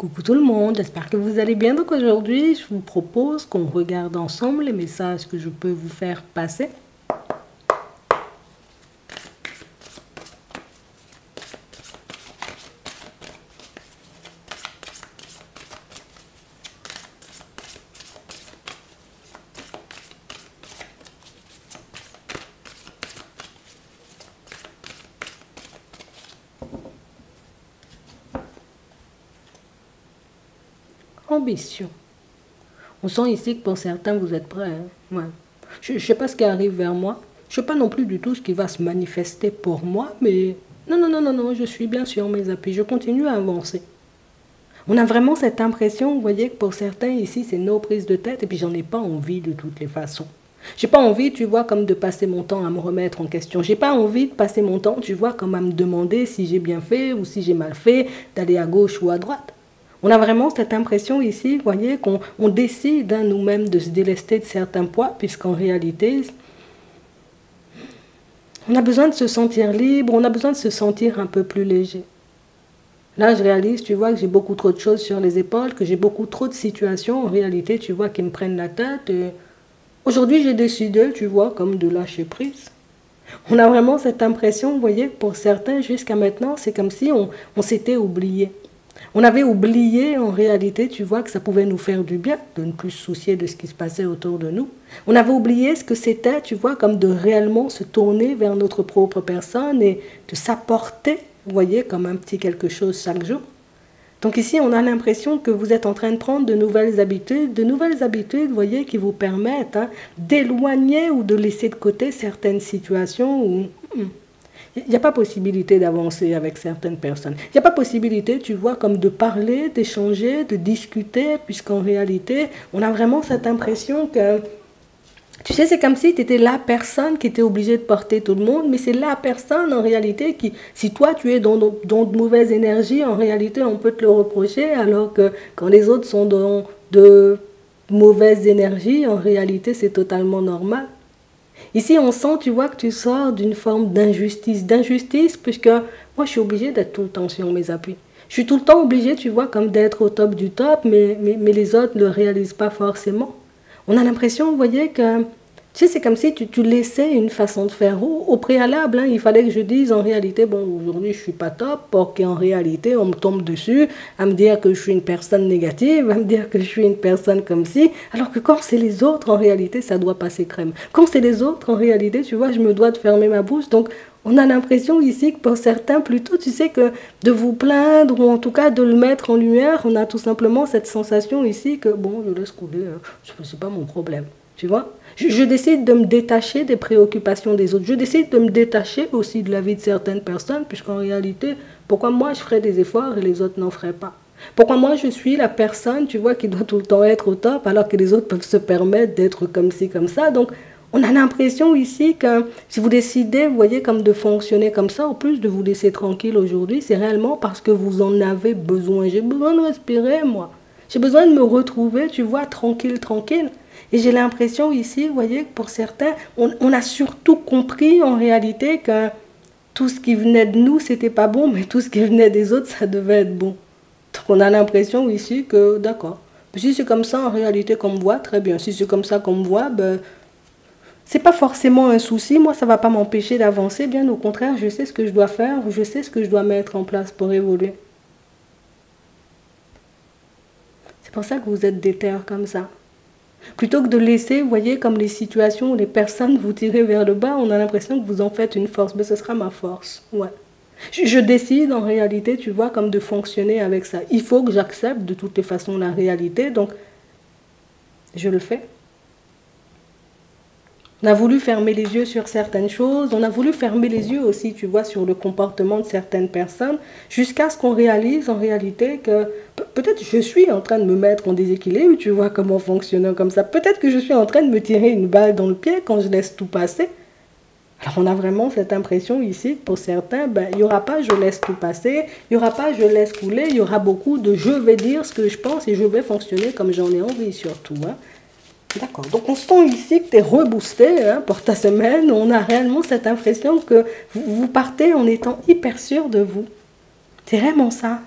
Coucou tout le monde, j'espère que vous allez bien. Donc aujourd'hui, je vous propose qu'on regarde ensemble les messages que je peux vous faire passer. Ambition. On sent ici que pour certains, vous êtes prêts. Hein? Ouais. Je ne sais pas ce qui arrive vers moi. Je ne sais pas non plus du tout ce qui va se manifester pour moi, mais non, je suis bien sur mes appuis. Je continue à avancer. On a vraiment cette impression, vous voyez, que pour certains ici, c'est nos prises de tête, et puis j'en ai pas envie de toutes les façons. J'ai pas envie, tu vois, comme de passer mon temps à me remettre en question. J'ai pas envie de passer mon temps, tu vois, comme à me demander si j'ai bien fait ou si j'ai mal fait, d'aller à gauche ou à droite. On a vraiment cette impression ici, vous voyez, qu'on décide hein, nous-mêmes de se délester de certains poids, puisqu'en réalité, on a besoin de se sentir libre, on a besoin de se sentir un peu plus léger. Là, je réalise, tu vois, que j'ai beaucoup trop de choses sur les épaules, que j'ai beaucoup trop de situations, en réalité, tu vois, qui me prennent la tête. Et aujourd'hui, j'ai décidé, tu vois, comme de lâcher prise. On a vraiment cette impression, vous voyez, pour certains, jusqu'à maintenant, c'est comme si on s'était oublié. On avait oublié, en réalité, tu vois, que ça pouvait nous faire du bien, de ne plus se soucier de ce qui se passait autour de nous. On avait oublié ce que c'était, tu vois, comme de réellement se tourner vers notre propre personne et de s'apporter, vous voyez, comme un petit quelque chose chaque jour. Donc ici, on a l'impression que vous êtes en train de prendre de nouvelles habitudes, vous voyez, qui vous permettent hein, d'éloigner ou de laisser de côté certaines situations où il n'y a pas possibilité d'avancer avec certaines personnes. Il n'y a pas possibilité, tu vois, comme de parler, d'échanger, de discuter, puisqu'en réalité, on a vraiment cette impression que, tu sais, c'est comme si tu étais la personne qui était obligée de porter tout le monde, mais c'est la personne, en réalité, qui, si toi, tu es dans de mauvaises énergies, en réalité, on peut te le reprocher, alors que quand les autres sont dans de mauvaises énergies, en réalité, c'est totalement normal. Ici, on sent, tu vois, que tu sors d'une forme d'injustice. D'injustice, puisque moi, je suis obligée d'être tout le temps sur mes appuis. Je suis tout le temps obligée, tu vois, comme d'être au top du top, mais les autres ne le réalisent pas forcément. On a l'impression, vous voyez, que, tu sais, c'est comme si tu laissais une façon de faire. Au préalable, hein, il fallait que je dise, en réalité, bon, aujourd'hui, je ne suis pas top, pour qu'en réalité, on me tombe dessus, à me dire que je suis une personne négative, à me dire que je suis une personne comme ci, alors que quand c'est les autres, en réalité, ça doit passer crème. Quand c'est les autres, en réalité, tu vois, je me dois de fermer ma bouche, donc on a l'impression ici que pour certains, plutôt, tu sais, que de vous plaindre, ou en tout cas de le mettre en lumière, on a tout simplement cette sensation ici que, bon, je laisse couler, hein, c'est pas mon problème, tu vois. Je décide de me détacher des préoccupations des autres. Je décide de me détacher aussi de la vie de certaines personnes, puisqu'en réalité, pourquoi moi je ferais des efforts et les autres n'en feraient pas? Pourquoi moi je suis la personne, tu vois, qui doit tout le temps être au top, alors que les autres peuvent se permettre d'être comme ci, comme ça. Donc, on a l'impression ici que si vous décidez, vous voyez, comme de fonctionner comme ça, en plus de vous laisser tranquille aujourd'hui, c'est réellement parce que vous en avez besoin. J'ai besoin de respirer, moi. J'ai besoin de me retrouver, tu vois, tranquille, tranquille. Et j'ai l'impression ici, vous voyez, que pour certains, on a surtout compris en réalité que tout ce qui venait de nous, c'était pas bon, mais tout ce qui venait des autres, ça devait être bon. Donc on a l'impression ici que, d'accord, si c'est comme ça en réalité qu'on me voit, très bien. Si c'est comme ça qu'on me voit, ben, c'est pas forcément un souci. Moi, ça va pas m'empêcher d'avancer. Bien au contraire, je sais ce que je dois faire, je sais ce que je dois mettre en place pour évoluer. C'est pour ça que vous êtes déter comme ça. Plutôt que de laisser, vous voyez, comme les situations où les personnes vous tirent vers le bas, on a l'impression que vous en faites une force. Mais ce sera ma force, ouais. Je décide en réalité, tu vois, comme de fonctionner avec ça. Il faut que j'accepte de toutes les façons la réalité, donc je le fais. On a voulu fermer les yeux sur certaines choses, on a voulu fermer les yeux aussi, tu vois, sur le comportement de certaines personnes, jusqu'à ce qu'on réalise en réalité que peut-être je suis en train de me mettre en déséquilibre, tu vois, comment fonctionnant comme ça. Peut-être que je suis en train de me tirer une balle dans le pied quand je laisse tout passer. Alors on a vraiment cette impression ici que pour certains, ben, il n'y aura pas je laisse tout passer, il n'y aura pas je laisse couler, il y aura beaucoup de je vais dire ce que je pense et je vais fonctionner comme j'en ai envie surtout, hein. D'accord, donc on sent ici que tu es reboosté hein, pour ta semaine. On a réellement cette impression que vous partez en étant hyper sûr de vous. C'est vraiment ça.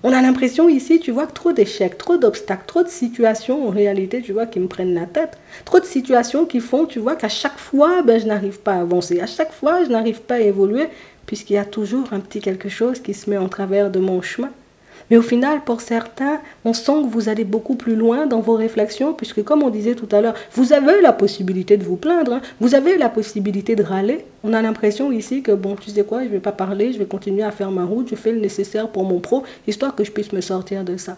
On a l'impression ici, tu vois, que trop d'échecs, trop d'obstacles, trop de situations, en réalité, tu vois, qui me prennent la tête. Trop de situations qui font, tu vois, qu'à chaque fois, ben, je n'arrive pas à avancer. À chaque fois, je n'arrive pas à évoluer, puisqu'il y a toujours un petit quelque chose qui se met en travers de mon chemin. Mais au final, pour certains, on sent que vous allez beaucoup plus loin dans vos réflexions, puisque comme on disait tout à l'heure, vous avez la possibilité de vous plaindre, hein, vous avez la possibilité de râler. On a l'impression ici que, bon, tu sais quoi, je ne vais pas parler, je vais continuer à faire ma route, je fais le nécessaire pour mon pro, histoire que je puisse me sortir de ça.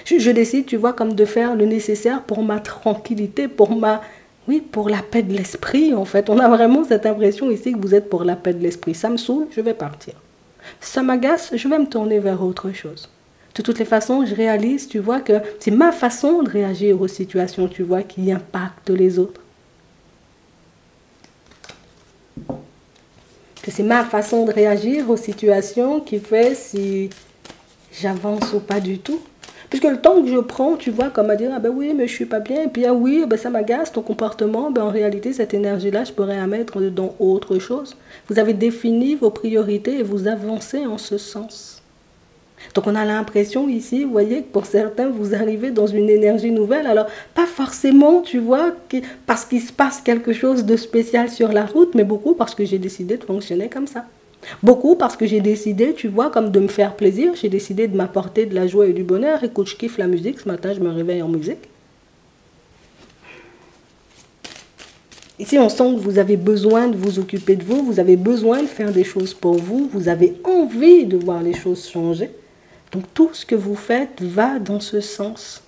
Je décide, tu vois, comme de faire le nécessaire pour ma tranquillité, pour ma... Oui, pour la paix de l'esprit, en fait. On a vraiment cette impression ici que vous êtes pour la paix de l'esprit. Ça me saoule, je vais partir. Ça m'agace, je vais me tourner vers autre chose. De toutes les façons, je réalise, tu vois, que c'est ma façon de réagir aux situations, tu vois, qui impactent les autres. Que c'est ma façon de réagir aux situations qui fait si j'avance ou pas du tout. Puisque le temps que je prends, tu vois, comme à dire, ah ben oui, mais je suis pas bien, et puis ah oui, ben ça m'agace, ton comportement, ben en réalité, cette énergie-là, je pourrais la mettre dans autre chose. Vous avez défini vos priorités et vous avancez en ce sens. Donc on a l'impression ici, vous voyez, que pour certains, vous arrivez dans une énergie nouvelle. Alors, pas forcément, tu vois, parce qu'il se passe quelque chose de spécial sur la route, mais beaucoup parce que j'ai décidé de fonctionner comme ça. Beaucoup parce que j'ai décidé, tu vois, comme de me faire plaisir. J'ai décidé de m'apporter de la joie et du bonheur. Écoute, je kiffe la musique. Ce matin, je me réveille en musique. Ici, on sent que vous avez besoin de vous occuper de vous. Vous avez besoin de faire des choses pour vous. Vous avez envie de voir les choses changer. Donc tout ce que vous faites va dans ce sens.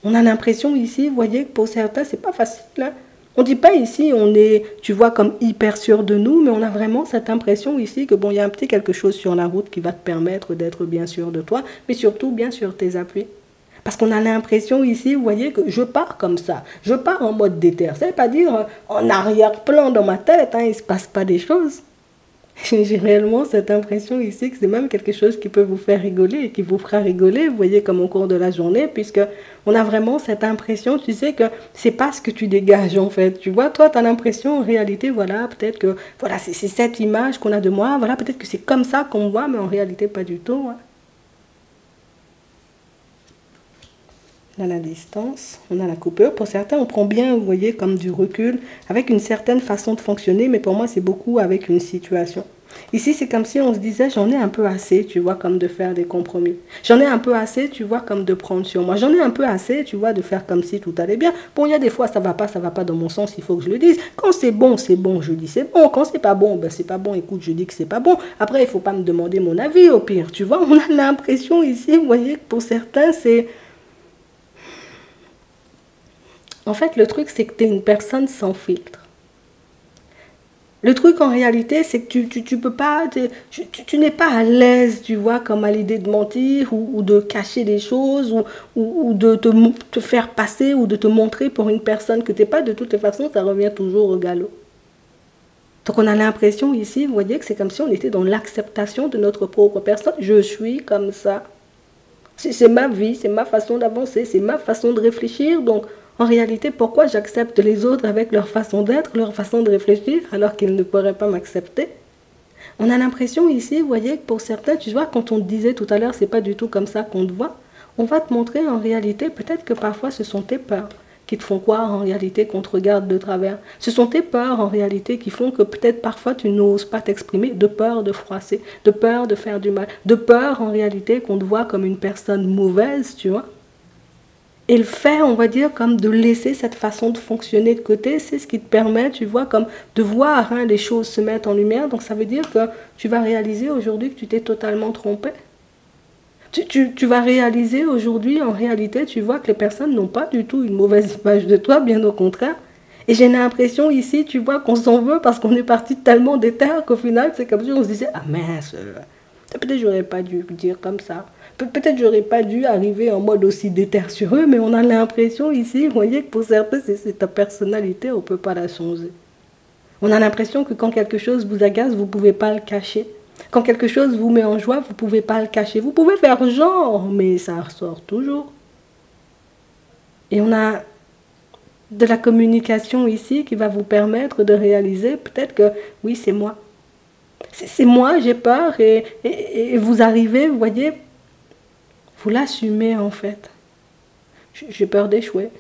On a l'impression ici, vous voyez, que pour certains, c'est pas facile. Hein. On ne dit pas ici, on est, tu vois, comme hyper sûr de nous, mais on a vraiment cette impression ici que bon, il y a un petit quelque chose sur la route qui va te permettre d'être bien sûr de toi, mais surtout bien sûr tes appuis. Parce qu'on a l'impression ici, vous voyez, que je pars comme ça. Je pars en mode déter. Ça ne veut pas dire en arrière-plan dans ma tête, hein, il ne se passe pas des choses. J'ai réellement cette impression ici que c'est même quelque chose qui peut vous faire rigoler et qui vous fera rigoler, vous voyez, comme au cours de la journée, puisque on a vraiment cette impression, tu sais, que c'est pas ce que tu dégages en fait. Tu vois, toi, tu as l'impression, en réalité, voilà, peut-être que voilà, c'est cette image qu'on a de moi, voilà, peut-être que c'est comme ça qu'on me voit, mais en réalité, pas du tout. Hein. On a la distance, on a la coupure. Pour certains, on prend bien, vous voyez, comme du recul, avec une certaine façon de fonctionner, mais pour moi, c'est beaucoup avec une situation. Ici, c'est comme si on se disait, j'en ai un peu assez, tu vois, comme de faire des compromis. J'en ai un peu assez, tu vois, comme de prendre sur moi. J'en ai un peu assez, tu vois, de faire comme si tout allait bien. Bon, il y a des fois, ça va pas dans mon sens, il faut que je le dise. Quand c'est bon, je dis c'est bon. Quand c'est pas bon, ben c'est pas bon, écoute, je dis que c'est pas bon. Après, il faut pas me demander mon avis, au pire, tu vois. On a l'impression ici, vous voyez, que pour certains, c'est... En fait, le truc, c'est que tu es une personne sans filtre. Le truc, en réalité, c'est que tu peux pas... Tu n'es pas à l'aise, tu vois, comme à l'idée de mentir ou de cacher des choses ou de te faire passer ou de te montrer pour une personne que tu n'es pas. De toutes les façons, ça revient toujours au galop. Donc, on a l'impression ici, vous voyez, que c'est comme si on était dans l'acceptation de notre propre personne. Je suis comme ça. C'est ma vie, c'est ma façon d'avancer, c'est ma façon de réfléchir, donc... En réalité, pourquoi j'accepte les autres avec leur façon d'être, leur façon de réfléchir, alors qu'ils ne pourraient pas m'accepter? On a l'impression ici, vous voyez, que pour certains, tu vois, quand on te disait tout à l'heure, c'est pas du tout comme ça qu'on te voit, on va te montrer en réalité, peut-être que parfois ce sont tes peurs qui te font croire en réalité qu'on te regarde de travers. Ce sont tes peurs en réalité qui font que peut-être parfois tu n'oses pas t'exprimer de peur de froisser, de peur de faire du mal, de peur en réalité qu'on te voit comme une personne mauvaise, tu vois. Et le fait, on va dire, comme de laisser cette façon de fonctionner de côté, c'est ce qui te permet, tu vois, comme de voir hein, les choses se mettre en lumière. Donc ça veut dire que tu vas réaliser aujourd'hui que tu t'es totalement trompé. Tu vas réaliser aujourd'hui, en réalité, tu vois que les personnes n'ont pas du tout une mauvaise image de toi, bien au contraire. Et j'ai l'impression ici, tu vois, qu'on s'en veut parce qu'on est parti tellement déter qu'au final, c'est comme si on se disait « Ah mince, peut-être j'aurais pas dû dire comme ça. » Peut-être j'aurais pas dû arriver en mode aussi déter sur eux, mais on a l'impression ici, vous voyez, que pour certains, c'est ta personnalité, on ne peut pas la changer. On a l'impression que quand quelque chose vous agace, vous ne pouvez pas le cacher. Quand quelque chose vous met en joie, vous ne pouvez pas le cacher. Vous pouvez faire genre, mais ça ressort toujours. Et on a de la communication ici qui va vous permettre de réaliser peut-être que oui, c'est moi. C'est moi, j'ai peur et vous arrivez, vous voyez, Vous l'assumez en fait. J'ai peur d'échouer.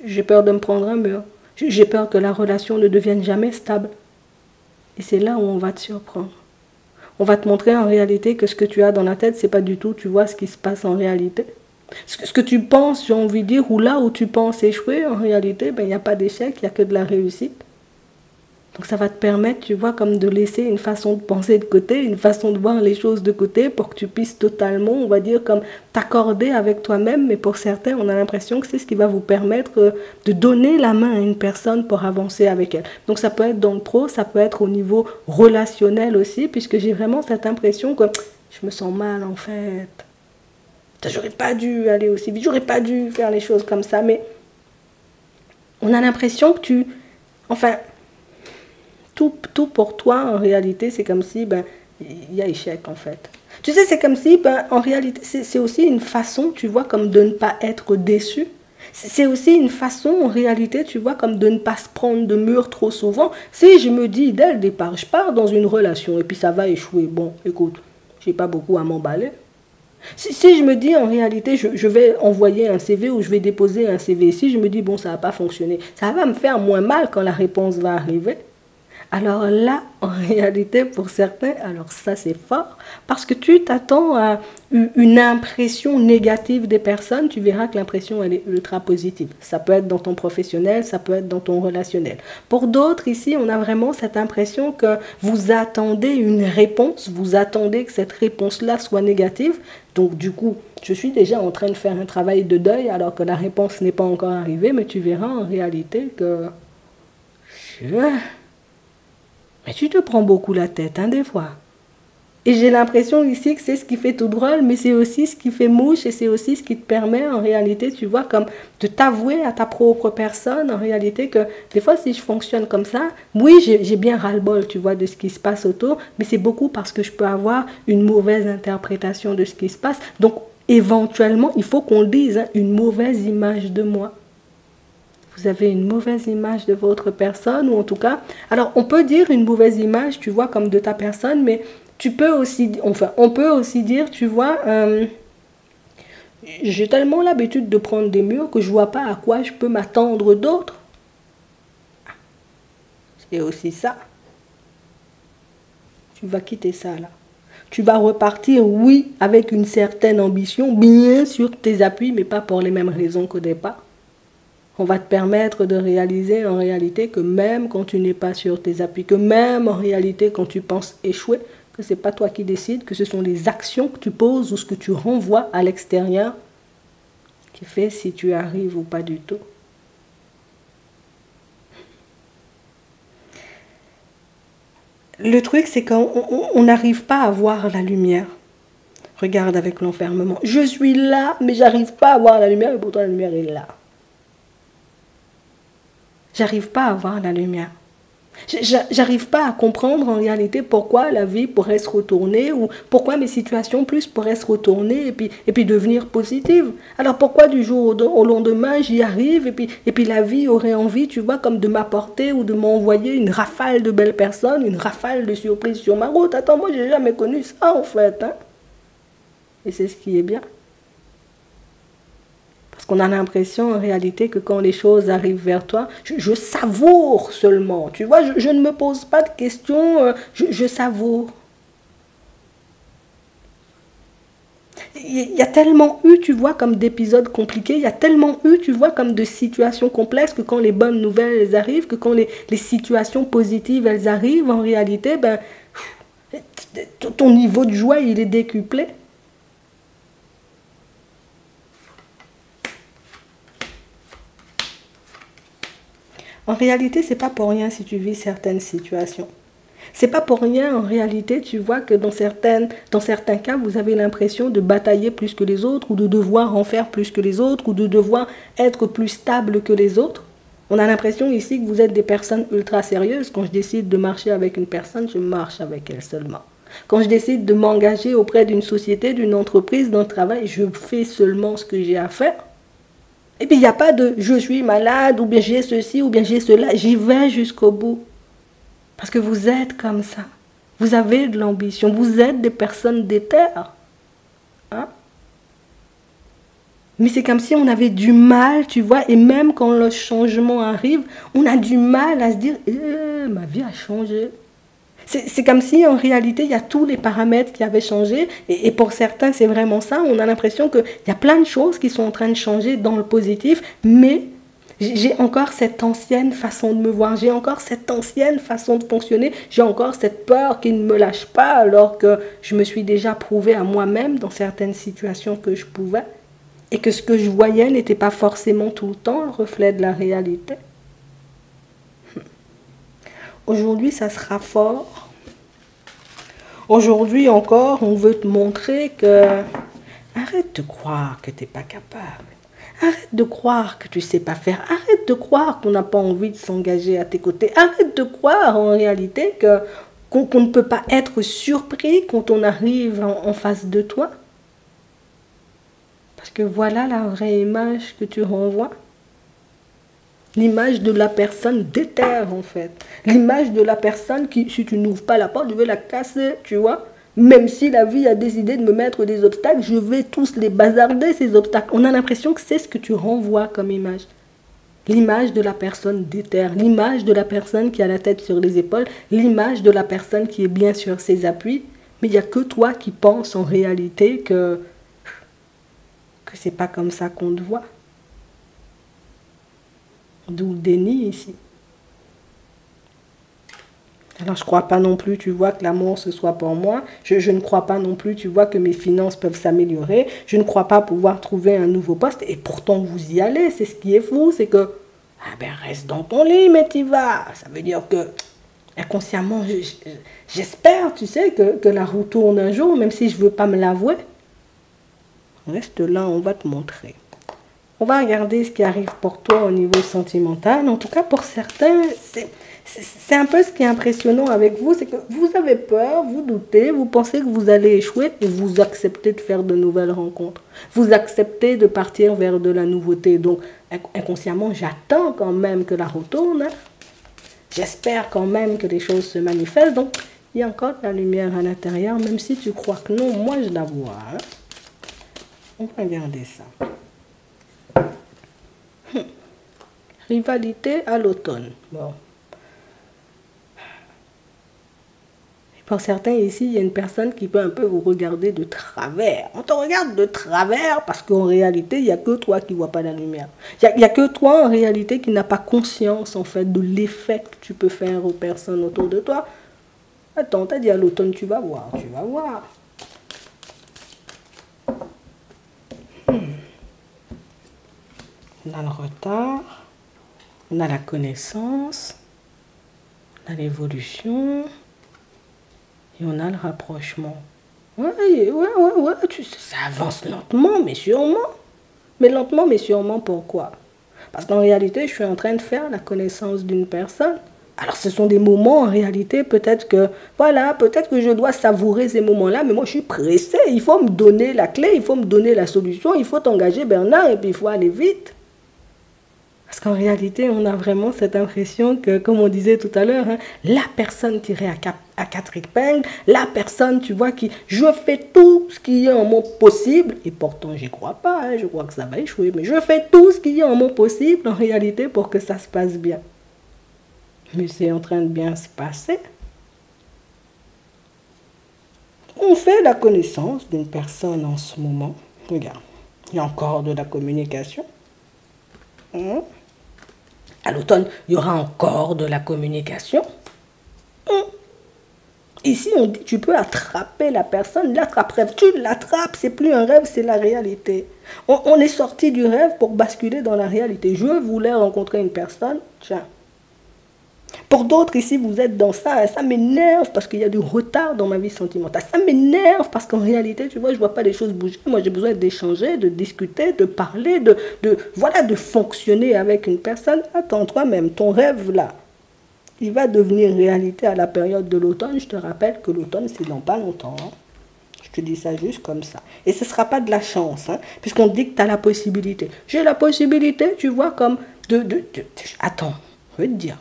J'ai peur de me prendre un mur. J'ai peur que la relation ne devienne jamais stable. Et c'est là où on va te surprendre. On va te montrer en réalité que ce que tu as dans la tête, c'est pas du tout, tu vois, ce qui se passe en réalité. Ce que tu penses, j'ai envie de dire, ou là où tu penses échouer, en réalité, ben, il n'y a pas d'échec, il n'y a que de la réussite. Donc ça va te permettre, tu vois, comme de laisser une façon de penser de côté, une façon de voir les choses de côté pour que tu puisses totalement, on va dire, comme t'accorder avec toi-même. Mais pour certains, on a l'impression que c'est ce qui va vous permettre de donner la main à une personne pour avancer avec elle. Donc ça peut être dans le pro, ça peut être au niveau relationnel aussi, puisque j'ai vraiment cette impression que je me sens mal en fait. J'aurais pas dû aller aussi vite, j'aurais pas dû faire les choses comme ça, mais on a l'impression que tu... Enfin... Tout pour toi, en réalité, c'est comme si, ben, il y a échec, en fait. Tu sais, c'est comme si, ben, en réalité, c'est aussi une façon, tu vois, comme de ne pas être déçu. C'est aussi une façon, en réalité, tu vois, comme de ne pas se prendre de mur trop souvent. Si je me dis, dès le départ, je pars dans une relation et puis ça va échouer, bon, écoute, j'ai pas beaucoup à m'emballer. Si je me dis, en réalité, je vais envoyer un CV ou je vais déposer un CV, si je me dis, bon, ça va pas fonctionner, ça va me faire moins mal quand la réponse va arriver. Alors là, en réalité, pour certains, alors ça c'est fort, parce que tu t'attends à une impression négative des personnes, tu verras que l'impression elle est ultra positive. Ça peut être dans ton professionnel, ça peut être dans ton relationnel. Pour d'autres, ici, on a vraiment cette impression que vous attendez une réponse, vous attendez que cette réponse-là soit négative. Donc du coup, je suis déjà en train de faire un travail de deuil alors que la réponse n'est pas encore arrivée, mais tu verras en réalité que... Mais tu te prends beaucoup la tête, hein, des fois. Et j'ai l'impression ici que c'est ce qui fait tout drôle, mais c'est aussi ce qui fait mouche et c'est aussi ce qui te permet, en réalité, tu vois, comme de t'avouer à ta propre personne, en réalité, que des fois, si je fonctionne comme ça, oui, j'ai bien ras-le-bol, tu vois, de ce qui se passe autour, mais c'est beaucoup parce que je peux avoir une mauvaise interprétation de ce qui se passe. Donc, éventuellement, il faut qu'on dise, hein, une mauvaise image de moi. Vous avez une mauvaise image de votre personne, ou en tout cas... Alors, on peut dire une mauvaise image, tu vois, comme de ta personne, mais tu peux aussi... Enfin, on peut aussi dire, tu vois, j'ai tellement l'habitude de prendre des murs que je ne vois pas à quoi je peux m'attendre d'autre. C'est aussi ça. Tu vas quitter ça, là. Tu vas repartir, oui, avec une certaine ambition, bien sur tes appuis, mais pas pour les mêmes raisons qu'au départ. On va te permettre de réaliser en réalité que même quand tu n'es pas sur tes appuis, que même en réalité quand tu penses échouer, que ce n'est pas toi qui décides, que ce sont les actions que tu poses ou ce que tu renvoies à l'extérieur qui fait si tu arrives ou pas du tout. Le truc, c'est qu'on n'arrive pas à voir la lumière. Regarde avec l'enfermement. Je suis là, mais j'arrive pas à voir la lumière, et pourtant la lumière est là. J'arrive pas à voir la lumière. J'arrive pas à comprendre en réalité pourquoi la vie pourrait se retourner ou pourquoi mes situations plus pourraient se retourner et puis devenir positives. Alors pourquoi du jour au lendemain j'y arrive et puis la vie aurait envie, tu vois, comme de m'apporter ou de m'envoyer une rafale de belles personnes, une rafale de surprises sur ma route. Attends, moi j'ai jamais connu ça en fait. Hein? Et c'est ce qui est bien. Parce qu'on a l'impression en réalité que quand les choses arrivent vers toi, je savoure seulement. Tu vois, je ne me pose pas de questions, je savoure. Il y a tellement eu, tu vois, comme d'épisodes compliqués, il y a tellement eu, tu vois, comme de situations complexes que quand les bonnes nouvelles elles arrivent, que quand les situations positives elles arrivent, en réalité, ben, ton niveau de joie il est décuplé. En réalité, c'est pas pour rien si tu vis certaines situations. C'est pas pour rien, en réalité, tu vois que dans certains cas, vous avez l'impression de batailler plus que les autres, ou de devoir en faire plus que les autres, ou de devoir être plus stable que les autres. On a l'impression ici que vous êtes des personnes ultra sérieuses. Quand je décide de marcher avec une personne, je marche avec elle seulement. Quand je décide de m'engager auprès d'une société, d'une entreprise, d'un travail, je fais seulement ce que j'ai à faire. Et puis il n'y a pas de je suis malade, ou bien j'ai ceci, ou bien j'ai cela. J'y vais jusqu'au bout. Parce que vous êtes comme ça. Vous avez de l'ambition. Vous êtes des personnes d'éther. Hein? Mais c'est comme si on avait du mal, tu vois, et même quand le changement arrive, on a du mal à se dire ma vie a changé. C'est comme si en réalité, il y a tous les paramètres qui avaient changé, et pour certains, c'est vraiment ça. On a l'impression qu'il y a plein de choses qui sont en train de changer dans le positif, mais j'ai encore cette ancienne façon de me voir, j'ai encore cette ancienne façon de fonctionner, j'ai encore cette peur qui ne me lâche pas, alors que je me suis déjà prouvé à moi-même dans certaines situations que je pouvais, et que ce que je voyais n'était pas forcément tout le temps le reflet de la réalité. Aujourd'hui, ça sera fort. Aujourd'hui encore, on veut te montrer que... Arrête de croire que tu n'es pas capable. Arrête de croire que tu ne sais pas faire. Arrête de croire qu'on n'a pas envie de s'engager à tes côtés. Arrête de croire en réalité qu'on ne peut pas être surpris quand on arrive en face de toi. Parce que voilà la vraie image que tu renvoies. L'image de la personne déterre en fait. L'image de la personne qui, si tu n'ouvres pas la porte, je vais la casser, tu vois. Même si la vie a décidé de me mettre des obstacles, je vais tous les bazarder, ces obstacles. On a l'impression que c'est ce que tu renvoies comme image. L'image de la personne déterre, l'image de la personne qui a la tête sur les épaules, l'image de la personne qui est bien sur ses appuis. Mais il n'y a que toi qui penses en réalité que c'est pas comme ça qu'on te voit. D'où le déni ici. Alors je ne crois pas non plus, tu vois, que l'amour ce soit pour moi. Je ne crois pas non plus, tu vois, que mes finances peuvent s'améliorer. Je ne crois pas pouvoir trouver un nouveau poste. Et pourtant, vous y allez. C'est ce qui est fou, c'est que, ah ben reste dans ton lit, mais t'y vas. Ça veut dire que, inconsciemment, j'espère, tu sais, que la roue tourne un jour, même si je ne veux pas me l'avouer. Reste là, on va te montrer. On va regarder ce qui arrive pour toi au niveau sentimental. En tout cas, pour certains, c'est un peu ce qui est impressionnant avec vous, c'est que vous avez peur, vous doutez, vous pensez que vous allez échouer et vous acceptez de faire de nouvelles rencontres. Vous acceptez de partir vers de la nouveauté. Donc, inconsciemment, j'attends quand même que la roue tourne. Hein. J'espère quand même que les choses se manifestent. Donc, il y a encore de la lumière à l'intérieur, même si tu crois que non, moi je la vois. Hein. On va regarder ça. Rivalité à l'automne. Bon. Pour certains ici, il y a une personne qui peut un peu vous regarder de travers. On te regarde de travers parce qu'en réalité, il n'y a que toi qui ne vois pas la lumière. Il n'y a que toi en réalité qui n'a pas conscience en fait de l'effet que tu peux faire aux personnes autour de toi. Attends, t'as dit à l'automne, tu vas voir, tu vas voir. On a le retard. On a la connaissance, on a l'évolution et on a le rapprochement. Ouais, tu sais, ça avance lentement, mais sûrement. Mais lentement, mais sûrement, pourquoi? Parce qu'en réalité, je suis en train de faire la connaissance d'une personne. Alors, ce sont des moments, en réalité, peut-être que, voilà, peut-être que je dois savourer ces moments-là, mais moi, je suis pressée. Il faut me donner la clé, il faut me donner la solution, il faut t'engager, Bernard, et puis il faut aller vite. Parce qu'en réalité, on a vraiment cette impression que, comme on disait tout à l'heure, hein, la personne tirée à quatre épingles, la personne, tu vois, qui, je fais tout ce qui est en mon possible, et pourtant, je n'y crois pas, hein, je crois que ça va échouer, mais je fais tout ce qui est en mon possible, en réalité, pour que ça se passe bien. Mais c'est en train de bien se passer. On fait la connaissance d'une personne en ce moment. Regarde, il y a encore de la communication. À l'automne, il y aura encore de la communication. Ici, on dit tu peux attraper la personne, l'attrape-rêve. Tu l'attrapes, c'est plus un rêve, c'est la réalité. On est sorti du rêve pour basculer dans la réalité. Je voulais rencontrer une personne, tiens. Pour d'autres ici, vous êtes dans ça, ça m'énerve parce qu'il y a du retard dans ma vie sentimentale. Ça m'énerve parce qu'en réalité, tu vois, je ne vois pas les choses bouger. Moi, j'ai besoin d'échanger, de discuter, de parler, voilà, de fonctionner avec une personne. Attends, toi-même, ton rêve là, il va devenir réalité à la période de l'automne. Je te rappelle que l'automne, c'est dans pas longtemps. Hein. Je te dis ça juste comme ça. Et ce ne sera pas de la chance, hein, puisqu'on dit que tu as la possibilité. J'ai la possibilité, tu vois, comme Attends, je vais te dire.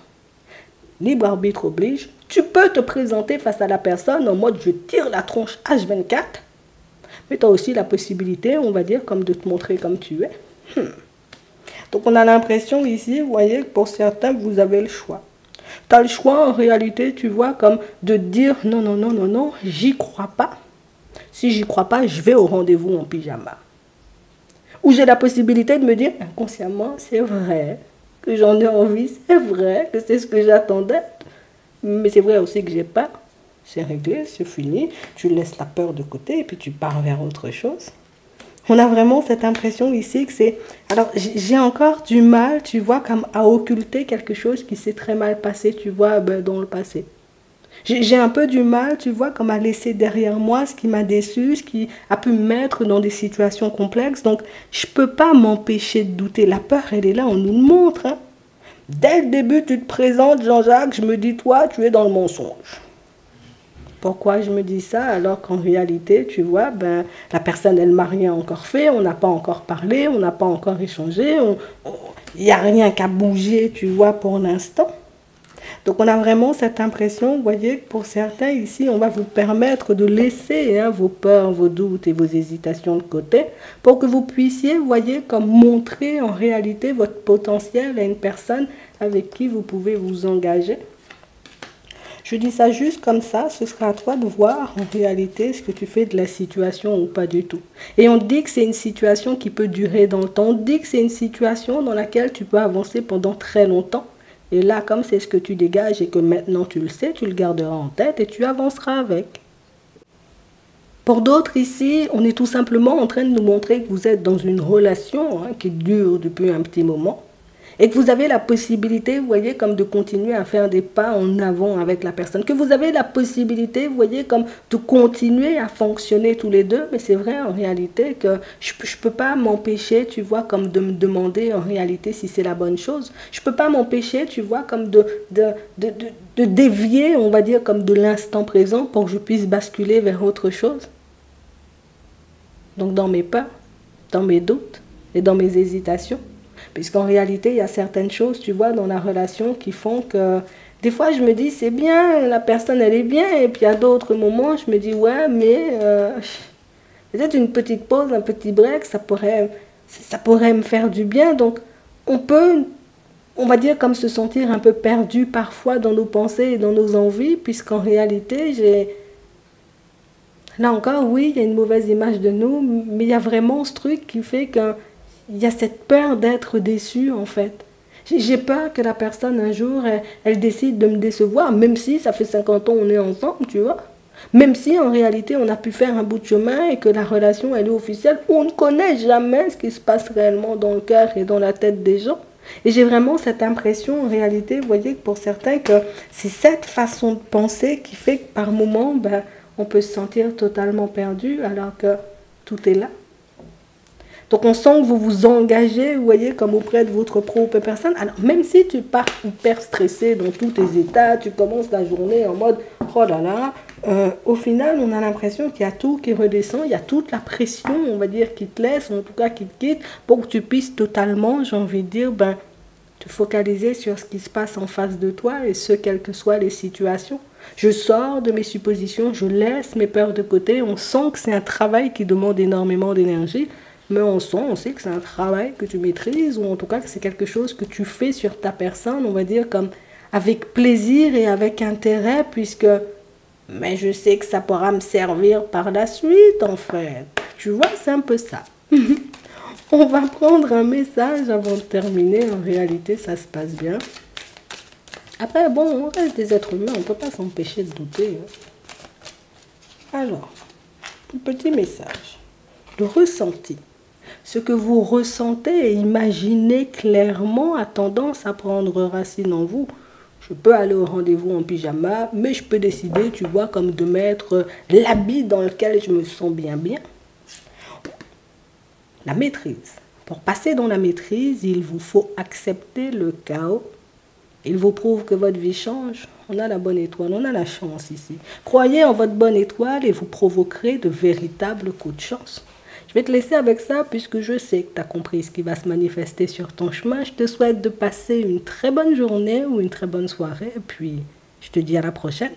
Libre arbitre oblige, tu peux te présenter face à la personne en mode je tire la tronche H24, Mais tu as aussi la possibilité, on va dire, comme de te montrer comme tu es. Donc on a l'impression ici, vous voyez, que pour certains, vous avez le choix. Tu as le choix en réalité, tu vois, comme de dire non, non, non, non, non, j'y crois pas. Si j'y crois pas, je vais au rendez-vous en pyjama. Ou j'ai la possibilité de me dire inconsciemment, c'est vrai que j'en ai envie, c'est vrai que c'est ce que j'attendais. Mais c'est vrai aussi que j'ai peur. C'est réglé, c'est fini. Tu laisses la peur de côté et puis tu pars vers autre chose. On a vraiment cette impression ici que c'est... Alors, j'ai encore du mal, tu vois, comme à occulter quelque chose qui s'est très mal passé, tu vois, dans le passé. J'ai un peu du mal, tu vois, comme à laisser derrière moi ce qui m'a déçu, ce qui a pu me mettre dans des situations complexes. Donc, je ne peux pas m'empêcher de douter. La peur, elle est là, on nous le montre. Hein. Dès le début, tu te présentes, Jean-Jacques, je me dis, toi, tu es dans le mensonge. Pourquoi je me dis ça alors qu'en réalité, tu vois, la personne, elle m'a rien encore fait, on n'a pas encore parlé, on n'a pas encore échangé, il n'y a rien qu'à bouger, tu vois, pour l'instant. Donc on a vraiment cette impression, vous voyez, que pour certains ici, on va vous permettre de laisser vos peurs, vos doutes et vos hésitations de côté pour que vous puissiez, vous voyez, comme montrer en réalité votre potentiel à une personne avec qui vous pouvez vous engager. Je dis ça juste comme ça, ce sera à toi de voir en réalité ce que tu fais de la situation ou pas du tout. Et on dit que c'est une situation qui peut durer dans le temps, on dit que c'est une situation dans laquelle tu peux avancer pendant très longtemps. Et là, comme c'est ce que tu dégages et que maintenant tu le sais, tu le garderas en tête et tu avanceras avec. Pour d'autres ici, on est tout simplement en train de nous montrer que vous êtes dans une relation qui dure depuis un petit moment. Et que vous avez la possibilité, vous voyez, comme de continuer à faire des pas en avant avec la personne. Que vous avez la possibilité, vous voyez, comme de continuer à fonctionner tous les deux. Mais c'est vrai en réalité que je ne peux pas m'empêcher, tu vois, comme de me demander en réalité si c'est la bonne chose. Je ne peux pas m'empêcher, tu vois, comme de dévier, on va dire, comme de l'instant présent pour que je puisse basculer vers autre chose. Donc dans mes peurs, dans mes doutes et dans mes hésitations. Puisqu'en réalité, il y a certaines choses, tu vois, dans la relation qui font que... Des fois, je me dis, c'est bien, la personne, elle est bien. Et puis, à d'autres moments, je me dis, ouais, mais... peut-être une petite pause, un petit break, ça pourrait me faire du bien. Donc, on peut, on va dire, comme se sentir un peu perdu parfois dans nos pensées et dans nos envies. Puisqu'en réalité, là encore, oui, il y a une mauvaise image de nous. Mais il y a vraiment ce truc qui fait que... Il y a cette peur d'être déçu, en fait. J'ai peur que la personne, un jour, elle décide de me décevoir, même si ça fait 50 ans qu'on est ensemble, tu vois. Même si, en réalité, on a pu faire un bout de chemin et que la relation, elle est officielle, on ne connaît jamais ce qui se passe réellement dans le cœur et dans la tête des gens. Et j'ai vraiment cette impression, en réalité, vous voyez, que pour certains, que c'est cette façon de penser qui fait que, par moments, on peut se sentir totalement perdu, alors que tout est là. Donc on sent que vous vous engagez, vous voyez, comme auprès de votre propre personne. Alors même si tu pars hyper stressé dans tous tes états, tu commences la journée en mode « oh là là », au final on a l'impression qu'il y a tout qui redescend, il y a toute la pression, on va dire, qui te laisse, en tout cas qui te quitte, pour que tu puisses totalement, j'ai envie de dire, te focaliser sur ce qui se passe en face de toi et ce, quelles que soient les situations. Je sors de mes suppositions, je laisse mes peurs de côté, on sent que c'est un travail qui demande énormément d'énergie. Mais on sait que c'est un travail que tu maîtrises, ou en tout cas que c'est quelque chose que tu fais sur ta personne, on va dire, comme avec plaisir et avec intérêt, puisque mais je sais que ça pourra me servir par la suite, en fait. Tu vois, c'est un peu ça. On va prendre un message avant de terminer. En réalité, ça se passe bien. Après, bon, on reste des êtres humains, on ne peut pas s'empêcher de douter. Alors, un petit message. Le ressenti. Ce que vous ressentez et imaginez clairement a tendance à prendre racine en vous. Je peux aller au rendez-vous en pyjama, mais je peux décider, tu vois, comme de mettre l'habit dans lequel je me sens bien. La maîtrise. Pour passer dans la maîtrise, il vous faut accepter le chaos. Il vous prouve que votre vie change. On a la bonne étoile, on a la chance ici. Croyez en votre bonne étoile et vous provoquerez de véritables coups de chance. Je vais te laisser avec ça puisque je sais que tu as compris ce qui va se manifester sur ton chemin. Je te souhaite de passer une très bonne journée ou une très bonne soirée et puis je te dis à la prochaine.